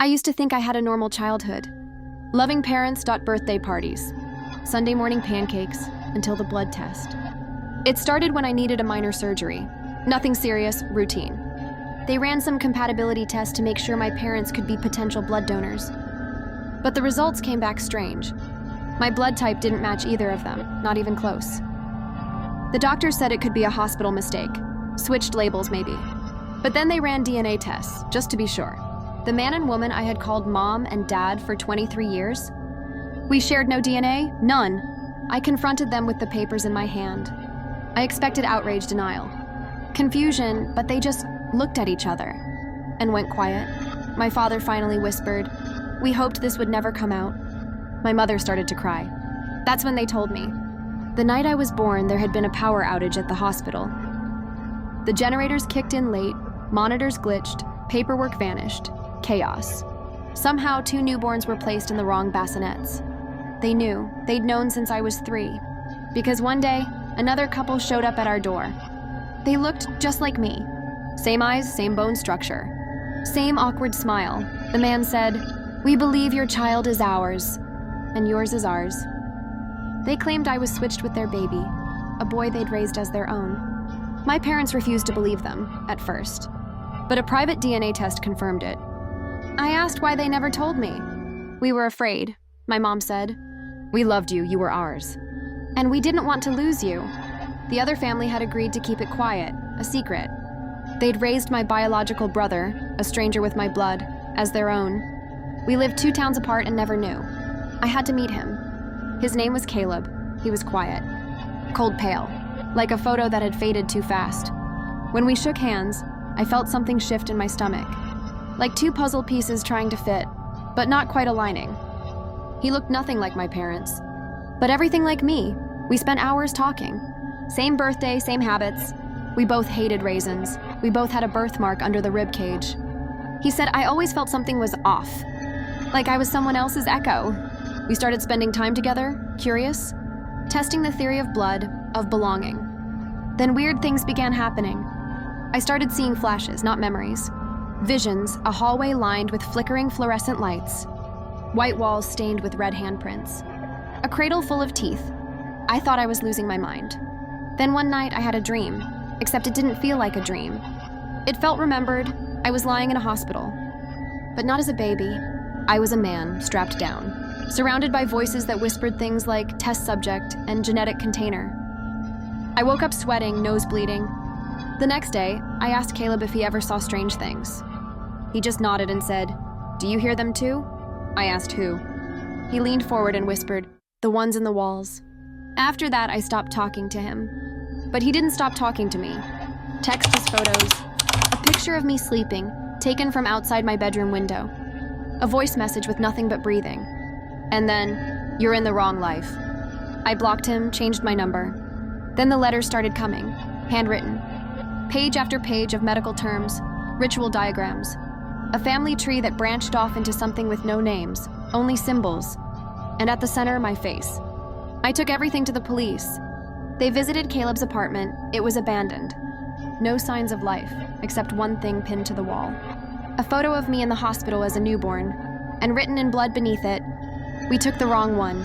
I used to think I had a normal childhood. Loving parents. Birthday parties. Sunday morning pancakes until the blood test. It started when I needed a minor surgery. Nothing serious, routine. They ran some compatibility tests to make sure my parents could be potential blood donors. But the results came back strange. My blood type didn't match either of them, not even close. The doctor said it could be a hospital mistake. Switched labels, maybe. But then they ran DNA tests, just to be sure. The man and woman I had called mom and dad for 23 years? We shared no DNA? None. I confronted them with the papers in my hand. I expected outrage, denial. Confusion, but they just looked at each other and went quiet. My father finally whispered, "We hoped this would never come out." My mother started to cry. That's when they told me. The night I was born, there had been a power outage at the hospital. The generators kicked in late, monitors glitched, paperwork vanished. Chaos. Somehow, 2 newborns were placed in the wrong bassinets. They knew. They'd known since I was 3. Because one day, another couple showed up at our door. They looked just like me. Same eyes, same bone structure. Same awkward smile. The man said, "We believe your child is ours, and yours is ours." They claimed I was switched with their baby, a boy they'd raised as their own. My parents refused to believe them, at first. But a private DNA test confirmed it. I asked why they never told me. "We were afraid," my mom said. "We loved you, you were ours. And we didn't want to lose you." The other family had agreed to keep it quiet, a secret. They'd raised my biological brother, a stranger with my blood, as their own. We lived 2 towns apart and never knew. I had to meet him. His name was Caleb. He was quiet. Cold pale, like a photo that had faded too fast. When we shook hands, I felt something shift in my stomach. Like 2 puzzle pieces trying to fit, but not quite aligning. He looked nothing like my parents, but everything like me. We spent hours talking. Same birthday, same habits. We both hated raisins. We both had a birthmark under the rib cage. He said I always felt something was off, like I was someone else's echo. We started spending time together, curious, testing the theory of blood, of belonging. Then weird things began happening. I started seeing flashes, not memories. Visions, a hallway lined with flickering fluorescent lights. White walls stained with red handprints. A cradle full of teeth. I thought I was losing my mind. Then one night I had a dream, except it didn't feel like a dream. It felt remembered. I was lying in a hospital. But not as a baby. I was a man, strapped down, surrounded by voices that whispered things like test subject and genetic container. I woke up sweating, nose bleeding. The next day, I asked Caleb if he ever saw strange things. He just nodded and said, "Do you hear them too?" I asked who. He leaned forward and whispered, "The ones in the walls." After that, I stopped talking to him. But he didn't stop talking to me. Texts, photos, a picture of me sleeping, taken from outside my bedroom window. A voice message with nothing but breathing. And then, "You're in the wrong life." I blocked him, changed my number. Then the letters started coming, handwritten. Page after page of medical terms, ritual diagrams. A family tree that branched off into something with no names, only symbols. And at the center, my face. I took everything to the police. They visited Caleb's apartment. It was abandoned. No signs of life, except one thing pinned to the wall. A photo of me in the hospital as a newborn, and written in blood beneath it, "We took the wrong one.